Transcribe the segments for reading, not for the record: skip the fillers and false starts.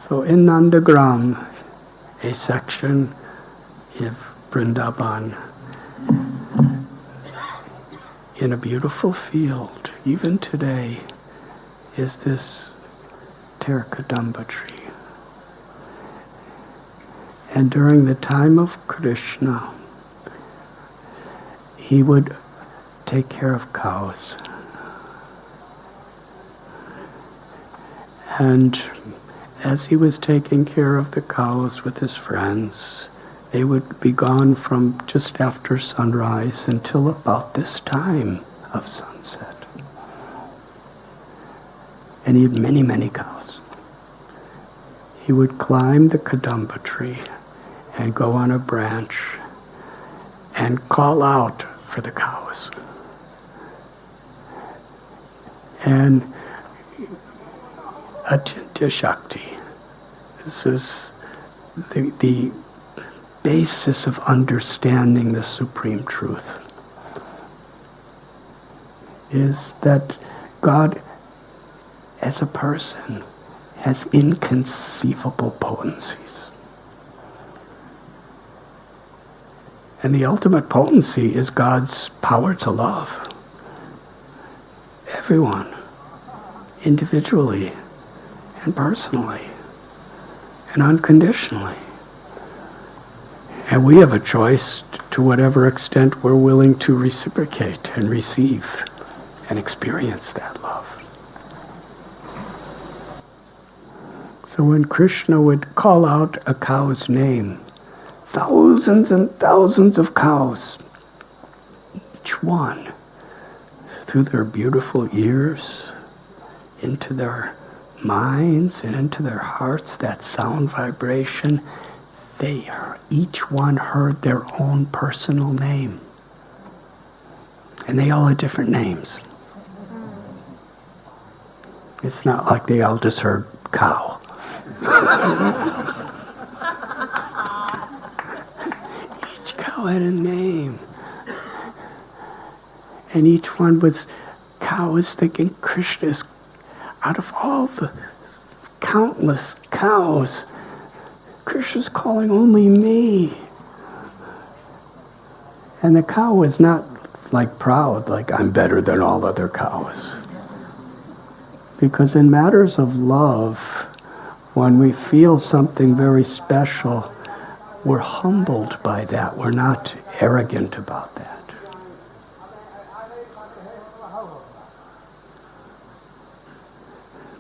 So in Nandagram, a section of Vrindavan, in a beautiful field, even today, is this Ter Kadamba tree. And during the time of Krishna, he would take care of cows. And as he was taking care of the cows with his friends, they would be gone from just after sunrise until about this time of sunset. And he had many, many cows. He would climb the kadumba tree and go on a branch and call out for the cows. And Achintya Shakti, this is the basis of understanding the supreme truth, is that God as a person has inconceivable potencies. And the ultimate potency is God's power to love everyone, individually and personally and unconditionally. And we have a choice to whatever extent we're willing to reciprocate and receive and experience that love. So when Krishna would call out a cow's name, thousands and thousands of cows, each one, through their beautiful ears, into their minds and into their hearts, that sound vibration, each one heard their own personal name. And they all had different names. It's not like they all just heard cow. Each cow had a name. And each one cow was thinking, Krishna's, out of all the countless cows, Krishna's calling only me. And the cow was not like proud, like I'm better than all other cows. Because in matters of love, when we feel something very special, we're humbled by that. We're not arrogant about that.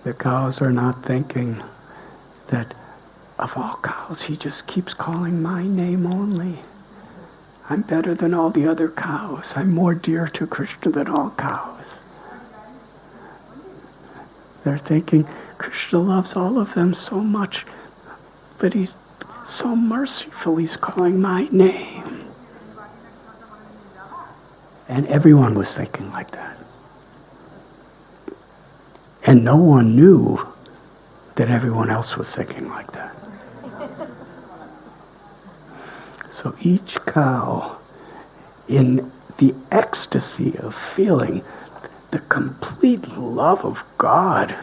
The cows are not thinking that of all cows, he just keeps calling my name only. I'm better than all the other cows. I'm more dear to Krishna than all cows. They're thinking, Krishna loves all of them so much, but he's so merciful, he's calling my name. And everyone was thinking like that. And no one knew that everyone else was thinking like that. So each cow, in the ecstasy of feeling the complete love of God,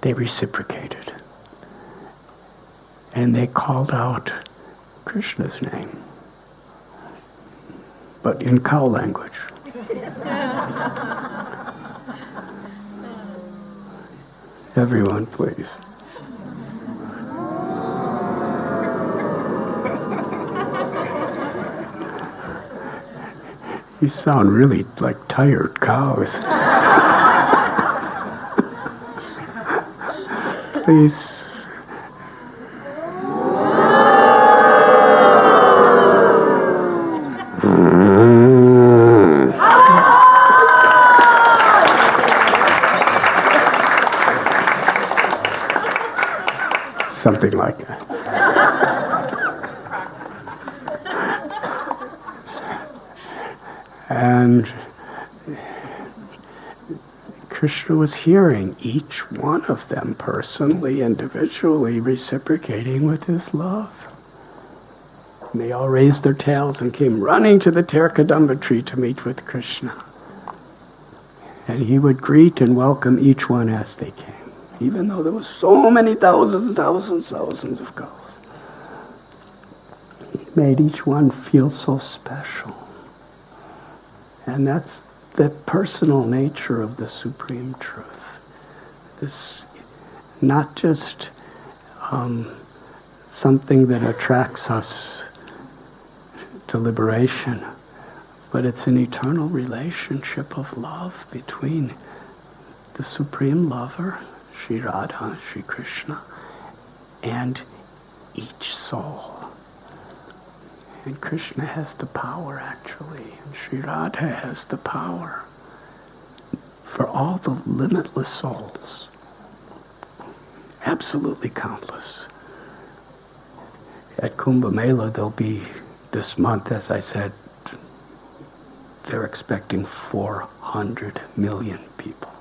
they reciprocated. And they called out Krishna's name, but in cow language. Everyone, please. You sound really like tired cows. Please. Something like that. And Krishna was hearing each one of them personally, individually, reciprocating with his love. And they all raised their tails and came running to the Ter Kadamba tree to meet with Krishna. And he would greet and welcome each one as they came. even though there was so many thousands of cows. He made each one feel so special. And that's the personal nature of the Supreme Truth. This, not just something that attracts us to liberation, but it's an eternal relationship of love between the Supreme Lover, Sri Radha, Sri Krishna, and each soul. And Krishna has the power, actually, and Sri Radha has the power for all the limitless souls. Absolutely countless. At Kumbh Mela, there'll be, this month, as I said, they're expecting 400 million people.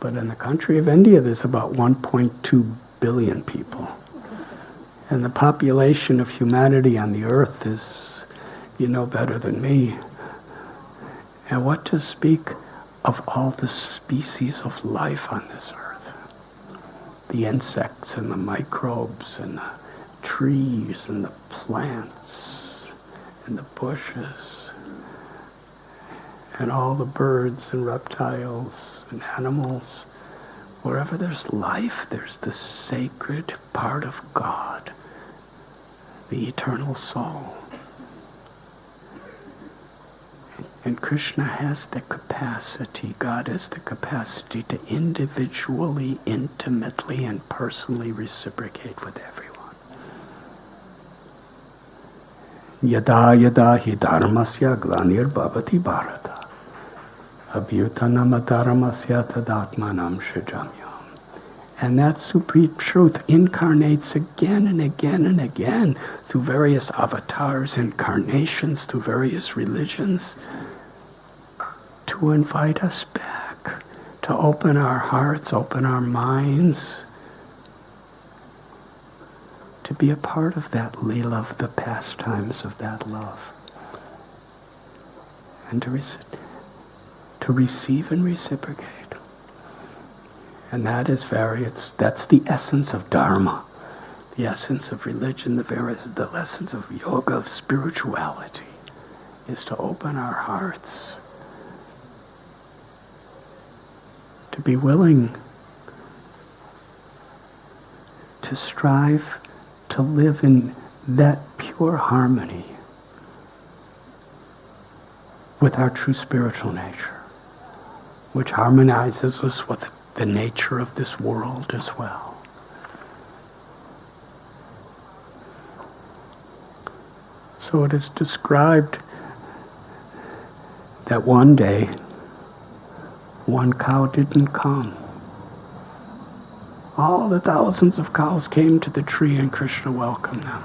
But in the country of India, there's about 1.2 billion people. And the population of humanity on the earth is, you know better than me. And what to speak of all the species of life on this earth? The insects and the microbes and the trees and the plants and the bushes and all the birds and reptiles and animals. Wherever there's life, there's the sacred part of God, the eternal soul. And Krishna has the capacity, God has the capacity to individually, intimately, and personally reciprocate with everyone. Yada yada hi dharmasya glanir bhavati bharata abhyutanam dharmasya tadatmanam shrijamyam. And that supreme truth incarnates again and again and again through various avatars, incarnations, through various religions, to invite us back, to open our hearts, open our minds, to be a part of that lila, of the pastimes of that love. And to receive and reciprocate. And that is that's the essence of Dharma, the essence of religion, the essence of yoga, of spirituality, is to open our hearts, to be willing to strive to live in that pure harmony with our true spiritual nature, which harmonizes us with the nature of this world as well. So it is described that one day, one cow didn't come. All the thousands of cows came to the tree and Krishna welcomed them.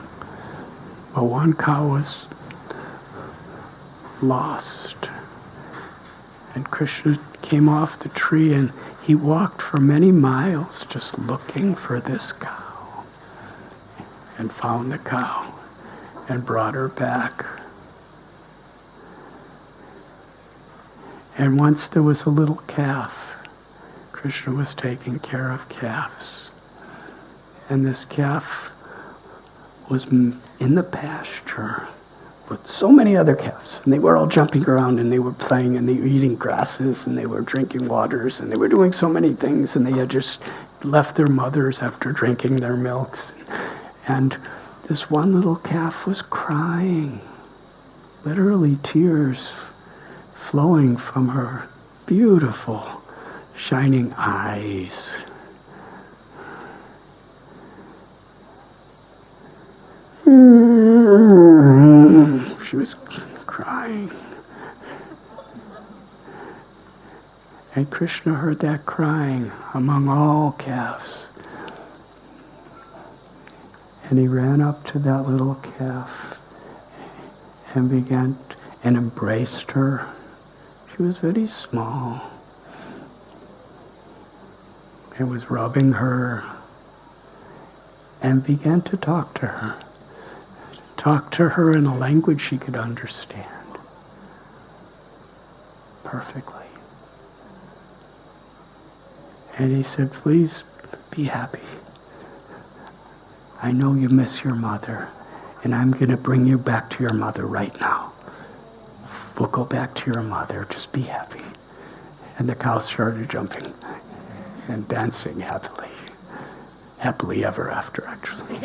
But one cow was lost. And Krishna came off the tree and he walked for many miles just looking for this cow. And found the cow and brought her back. And once there was a little calf. Krishna was taking care of calves. And this calf was in the pasture with so many other calves. And they were all jumping around and they were playing and they were eating grasses and they were drinking waters and they were doing so many things, and they had just left their mothers after drinking their milks. And this one little calf was crying, literally tears flowing from her beautiful shining eyes. She was crying. And Krishna heard that crying among all calves. And he ran up to that little calf and and embraced her. She was very small. And was rubbing her and began to talk to her. Talk to her in a language she could understand perfectly. And he said, please be happy. I know you miss your mother, and I'm going to bring you back to your mother right now. We'll go back to your mother. Just be happy. And the cow started jumping and dancing happily. Happily ever after, actually.